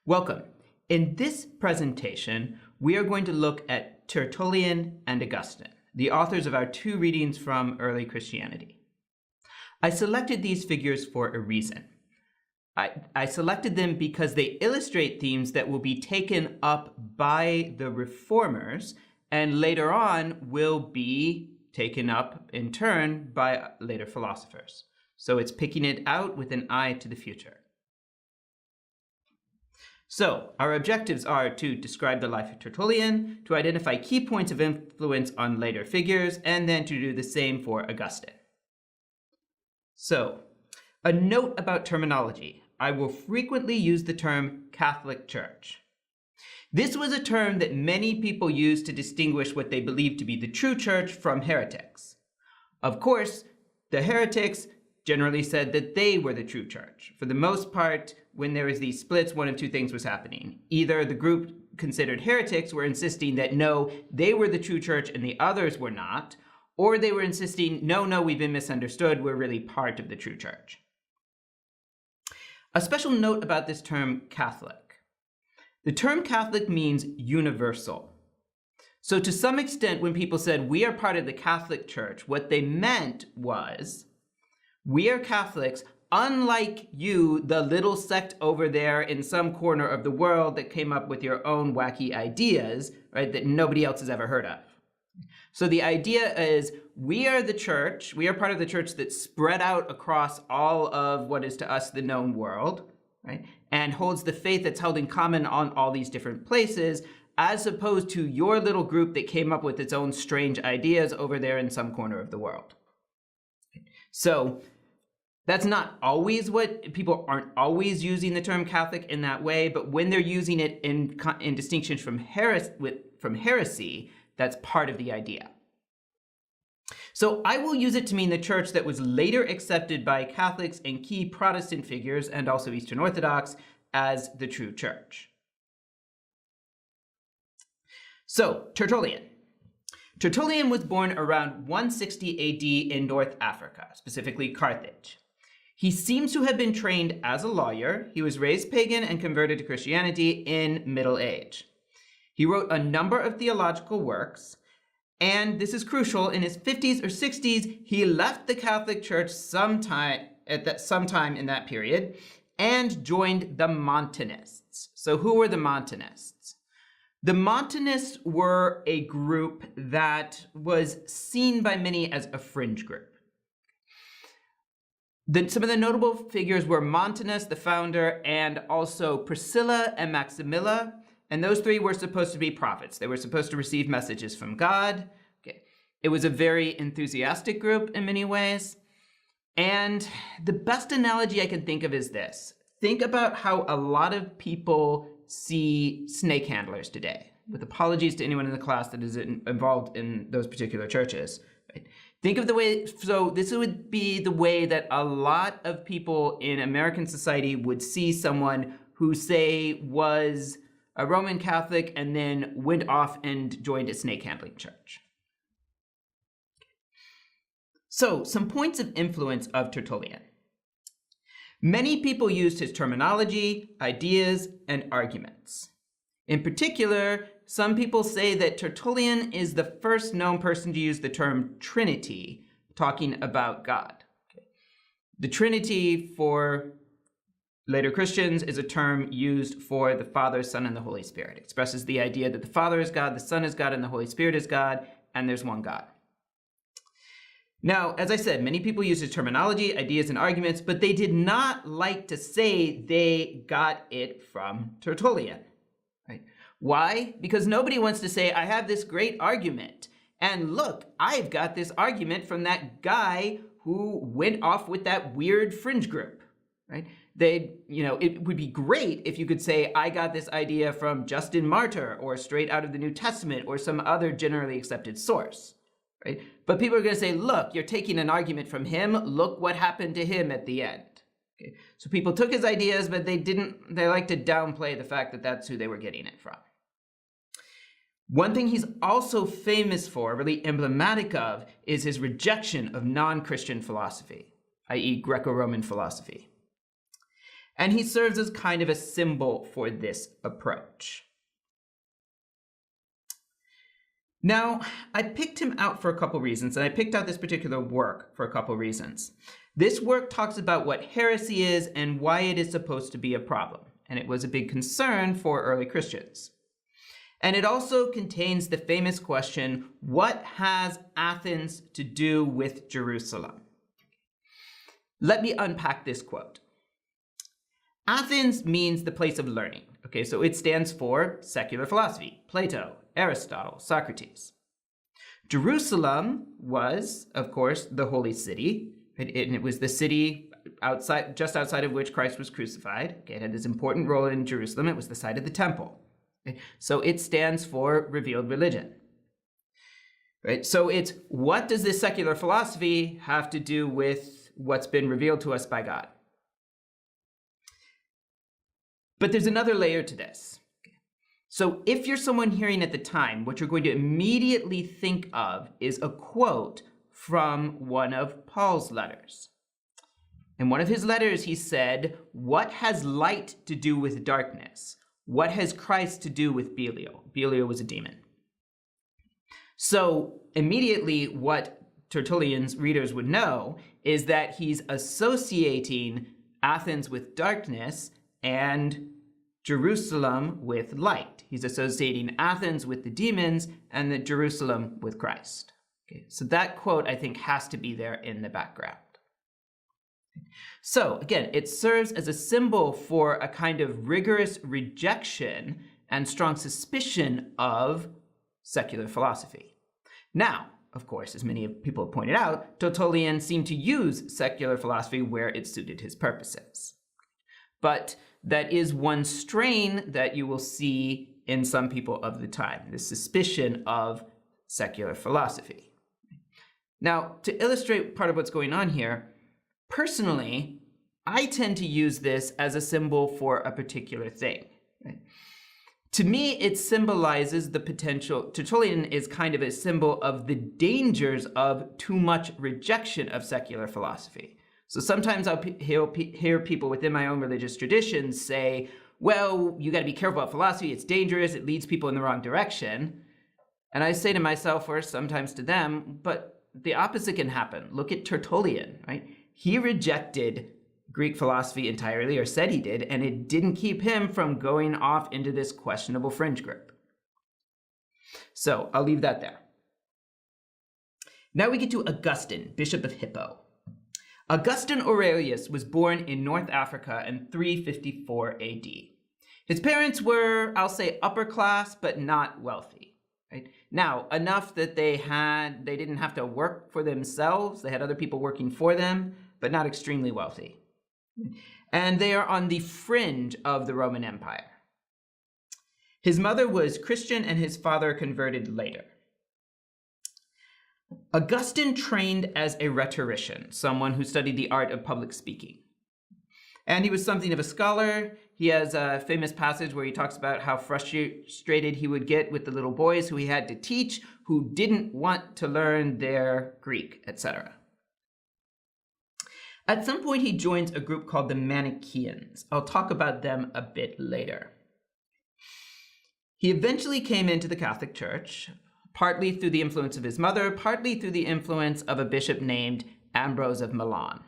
Welcome. In this presentation, we are going to look at Tertullian and Augustine, the authors of our two readings from early Christianity. I selected these figures for a reason. I selected them because they illustrate themes that will be taken up by the reformers and later on will be taken up in turn by later philosophers. So it's picking it out with an eye to the future. So our objectives are to describe the life of Tertullian, to identify key points of influence on later figures, and then to do the same for Augustine. So, a note about terminology. I will frequently use the term Catholic Church. This was a term that many people used to distinguish what they believed to be the true church from heretics. Of course, the heretics generally said that they were the true church. For the most part, when there was these splits, one of two things was happening. Either the group considered heretics were insisting that no, they were the true church and the others were not, or they were insisting, no, we've been misunderstood, we're really part of the true church. A special note about this term Catholic. The term Catholic means universal. So to some extent, when people said we are part of the Catholic Church, what they meant was, we are Catholics, unlike you, the little sect over there in some corner of the world that came up with your own wacky ideas, right, that nobody else has ever heard of. So the idea is we are the church, we are part of the church that spread out across all of what is to us the known world, right, and holds the faith that's held in common on all these different places, as opposed to your little group that came up with its own strange ideas over there in some corner of the world. So that's not always what people aren't always using the term Catholic in that way, but when they're using it in distinction from heresy, that's part of the idea. So I will use it to mean the church that was later accepted by Catholics and key Protestant figures and also Eastern Orthodox as the true church. So Tertullian. Tertullian was born around 160 AD in North Africa, specifically Carthage. He seems to have been trained as a lawyer. He was raised pagan and converted to Christianity in middle age. He wrote a number of theological works, and this is crucial, in his 50s or 60s, he left the Catholic Church sometime in that period and joined the Montanists. So who were the Montanists? The Montanists were a group that was seen by many as a fringe group. Some of the notable figures were Montanus, the founder, and also Priscilla and Maximilla, and those three were supposed to be prophets. They were supposed to receive messages from God. Okay. It was a very enthusiastic group in many ways, and the best analogy I can think of is this. Think about how a lot of people see snake handlers today, with apologies to anyone in the class that is involved in those particular churches. Right? Think of the way, so this would be the way that a lot of people in American society would see someone who, say, was a Roman Catholic and then went off and joined a snake handling church. So, some points of influence of Tertullian. Many people used his terminology, ideas, and arguments. In particular, some people say that Tertullian is the first known person to use the term Trinity, talking about God. Okay. The Trinity for later Christians is a term used for the Father, Son, and the Holy Spirit. It expresses the idea that the Father is God, the Son is God, and the Holy Spirit is God, and there's one God. Now, as I said, many people use his terminology, ideas, and arguments, but they did not like to say they got it from Tertullian. Right? Why? Because nobody wants to say, I have this great argument, and look, I've got this argument from that guy who went off with that weird fringe group. Right? It would be great if you could say, I got this idea from Justin Martyr, or straight out of the New Testament, or some other generally accepted source. Right? But people are going to say, look, you're taking an argument from him. Look what happened to him at the end. Okay? So people took his ideas, but they like to downplay the fact that that's who they were getting it from. One thing he's also famous for, really emblematic of, is his rejection of non-Christian philosophy, i.e. Greco-Roman philosophy. And he serves as kind of a symbol for this approach. Now, I picked him out for a couple reasons, and I picked out this particular work for a couple reasons. This work talks about what heresy is and why it is supposed to be a problem, and it was a big concern for early Christians. And it also contains the famous question, what has Athens to do with Jerusalem? Let me unpack this quote. Athens means the place of learning. Okay, so it stands for secular philosophy, Plato, Aristotle, Socrates. Jerusalem was, of course, the holy city, and it was the city just outside of which Christ was crucified. Okay, it had this important role in Jerusalem. It was the site of the temple. Okay, so it stands for revealed religion. Right? So it's, what does this secular philosophy have to do with what's been revealed to us by God? But there's another layer to this. So if you're someone hearing at the time, what you're going to immediately think of is a quote from one of Paul's letters. In one of his letters, he said, what has light to do with darkness? What has Christ to do with Belial? Belial was a demon. So immediately what Tertullian's readers would know is that he's associating Athens with darkness and Jerusalem with light. He's associating Athens with the demons and the Jerusalem with Christ. Okay, so that quote, I think, has to be there in the background. So again, it serves as a symbol for a kind of rigorous rejection and strong suspicion of secular philosophy. Now, of course, as many people have pointed out, Tertullian seemed to use secular philosophy where it suited his purposes. But that is one strain that you will see in some people of the time, the suspicion of secular philosophy. Now, to illustrate part of what's going on here, personally, I tend to use this as a symbol for a particular thing. Right? To me, it symbolizes the potential. Tertullian is kind of a symbol of the dangers of too much rejection of secular philosophy. So sometimes I'll hear people within my own religious tradition say, well, you got to be careful about philosophy. It's dangerous. It leads people in the wrong direction. And I say to myself, or sometimes to them, but the opposite can happen. Look at Tertullian, right? He rejected Greek philosophy entirely, or said he did, and it didn't keep him from going off into this questionable fringe group. So I'll leave that there. Now we get to Augustine, Bishop of Hippo. Augustine Aurelius was born in North Africa in 354 AD. His parents were, I'll say, upper class, but not wealthy. Right? Now, enough that they didn't have to work for themselves. They had other people working for them, but not extremely wealthy. And they are on the fringe of the Roman Empire. His mother was Christian and his father converted later. Augustine trained as a rhetorician, someone who studied the art of public speaking. And he was something of a scholar. He has a famous passage where he talks about how frustrated he would get with the little boys who he had to teach, who didn't want to learn their Greek, etc. At some point, he joins a group called the Manichaeans. I'll talk about them a bit later. He eventually came into the Catholic Church, partly through the influence of his mother, partly through the influence of a bishop named Ambrose of Milan.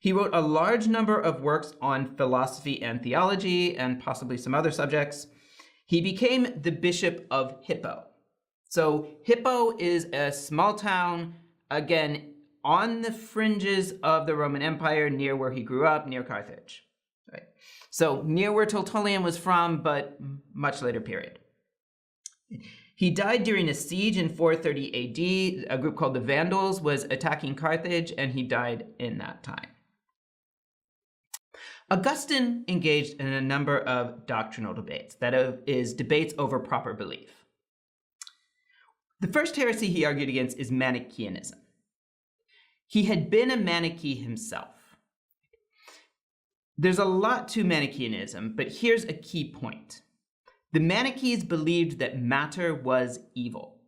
He wrote a large number of works on philosophy and theology, and possibly some other subjects. He became the Bishop of Hippo. So Hippo is a small town, again, on the fringes of the Roman Empire, near where he grew up, near Carthage. Right? So near where Tertullian was from, but much later period. He died during a siege in 430 AD. A group called the Vandals was attacking Carthage, and he died in that time. Augustine engaged in a number of doctrinal debates, that is, debates over proper belief. The first heresy he argued against is Manichaeanism. He had been a Manichae himself. There's a lot to Manichaeanism, but here's a key point. The Manichaees believed that matter was evil.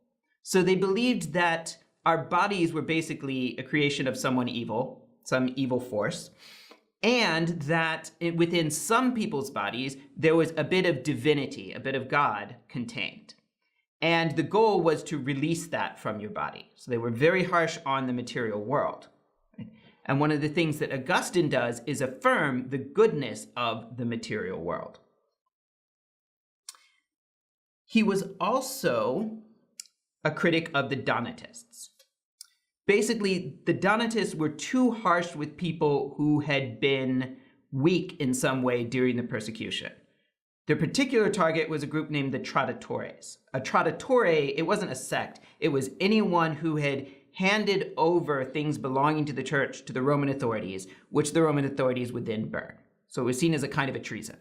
So they believed that our bodies were basically a creation of someone evil, some evil force, and that within some people's bodies, there was a bit of divinity, a bit of God contained. And the goal was to release that from your body. So they were very harsh on the material world. And one of the things that Augustine does is affirm the goodness of the material world. He was also a critic of the Donatists. Basically, the Donatists were too harsh with people who had been weak in some way during the persecution. Their particular target was a group named the Traditores. A Traditore, it wasn't a sect, it was anyone who had handed over things belonging to the church to the Roman authorities, which the Roman authorities would then burn. So it was seen as a kind of a treason.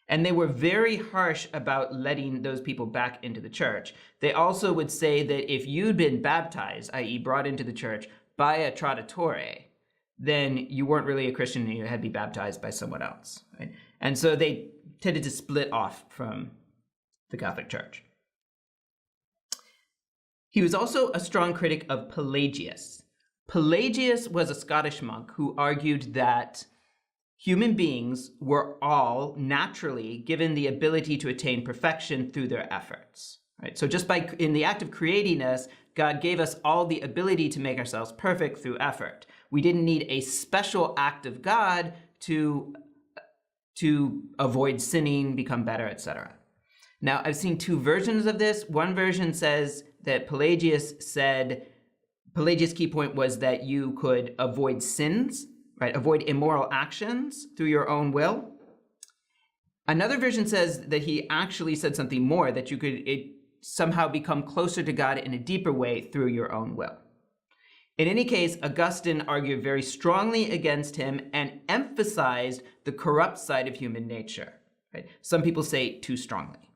And they were very harsh about letting those people back into the church. They also would say that if you'd been baptized, i.e. brought into the church, by a Traditore, then you weren't really a Christian and you had to be baptized by someone else. Right? And so they tended to split off from the Catholic Church. He was also a strong critic of Pelagius. Pelagius was a Scottish monk who argued that human beings were all naturally given the ability to attain perfection through their efforts. Right? So just in the act of creating us, God gave us all the ability to make ourselves perfect through effort. We didn't need a special act of God to avoid sinning, become better, etc. Now, I've seen two versions of this. One version says that Pelagius' key point was that you could avoid sins, right? Avoid immoral actions through your own will. Another version says that he actually said something more, that you could somehow become closer to God in a deeper way through your own will. In any case, Augustine argued very strongly against him and emphasized the corrupt side of human nature. Right? Some people say too strongly.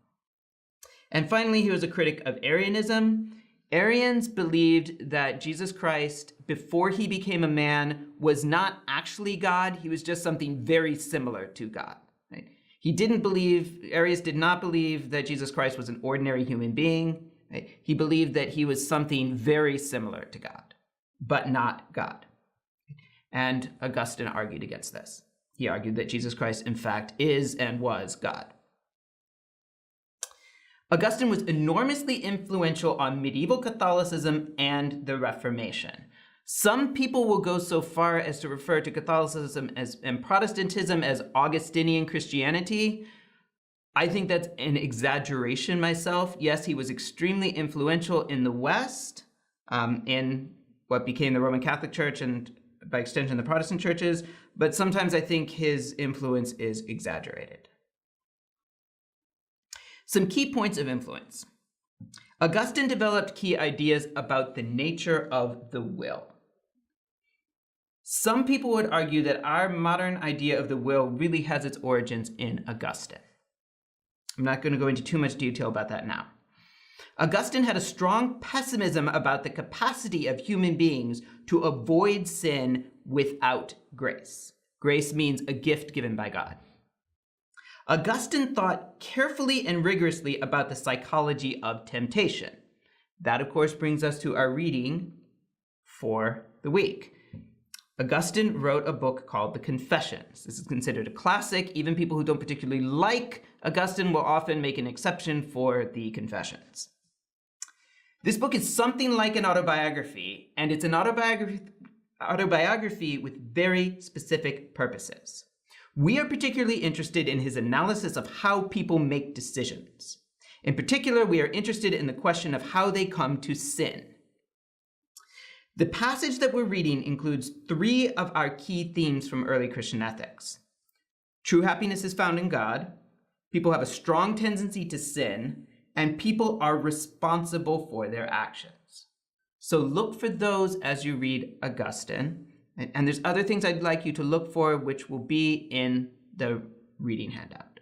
And finally, he was a critic of Arianism. Arians believed that Jesus Christ, before he became a man, was not actually God. He was just something very similar to God. Right? Arius did not believe that Jesus Christ was an ordinary human being. Right? He believed that he was something very similar to God, but not God. And Augustine argued against this. He argued that Jesus Christ, in fact, is and was God. Augustine was enormously influential on medieval Catholicism and the Reformation. Some people will go so far as to refer to Catholicism and Protestantism as Augustinian Christianity. I think that's an exaggeration myself. Yes, he was extremely influential in the West, in what became the Roman Catholic Church and by extension the Protestant churches, but sometimes I think his influence is exaggerated. Some key points of influence. Augustine developed key ideas about the nature of the will. Some people would argue that our modern idea of the will really has its origins in Augustine. I'm not going to go into too much detail about that now. Augustine had a strong pessimism about the capacity of human beings to avoid sin without grace. Grace means a gift given by God. Augustine thought carefully and rigorously about the psychology of temptation. That, of course, brings us to our reading for the week. Augustine wrote a book called The Confessions. This is considered a classic. Even people who don't particularly like Augustine will often make an exception for the Confessions. This book is something like an autobiography, and it's an autobiography with very specific purposes. We are particularly interested in his analysis of how people make decisions. In particular, we are interested in the question of how they come to sin. The passage that we're reading includes 3 of our key themes from early Christian ethics. True happiness is found in God, people have a strong tendency to sin, and people are responsible for their actions. So look for those as you read Augustine. And there's other things I'd like you to look for, which will be in the reading handout.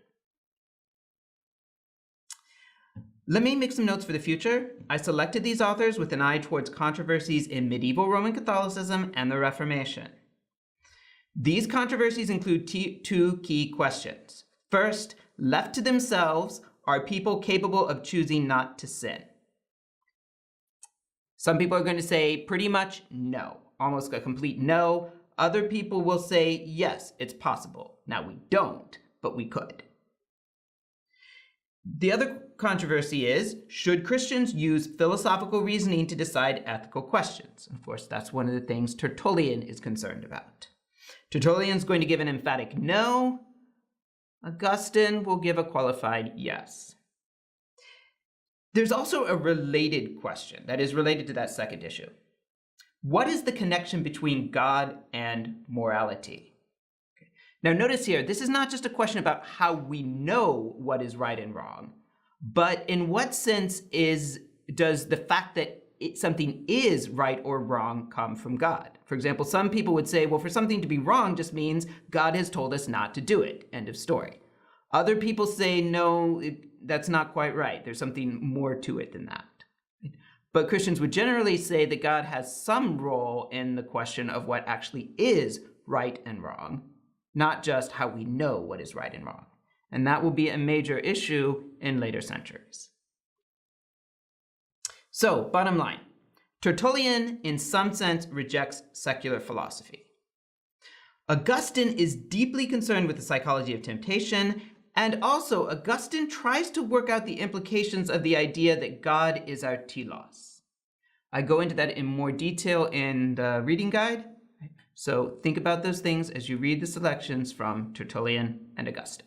Let me make some notes for the future. I selected these authors with an eye towards controversies in medieval Roman Catholicism and the Reformation. These controversies include 2 key questions. First, left to themselves, are people capable of choosing not to sin? Some people are going to say pretty much no, almost a complete no. Other people will say, yes, it's possible. Now, we don't, but we could. The other controversy is, should Christians use philosophical reasoning to decide ethical questions? Of course, that's one of the things Tertullian is concerned about. Tertullian's going to give an emphatic no. Augustine will give a qualified yes. There's also a related question that is related to that second issue. What is the connection between God and morality? Now notice here, this is not just a question about how we know what is right and wrong, but in what sense does the fact that something is right or wrong come from God? For example, some people would say, well, for something to be wrong just means God has told us not to do it, end of story. Other people say, no, that's not quite right. There's something more to it than that. But Christians would generally say that God has some role in the question of what actually is right and wrong, not just how we know what is right and wrong. And that will be a major issue in later centuries. So, bottom line, Tertullian in some sense rejects secular philosophy. Augustine is deeply concerned with the psychology of temptation, and also Augustine tries to work out the implications of the idea that God is our telos. I go into that in more detail in the reading guide. So think about those things as you read the selections from Tertullian and Augustine.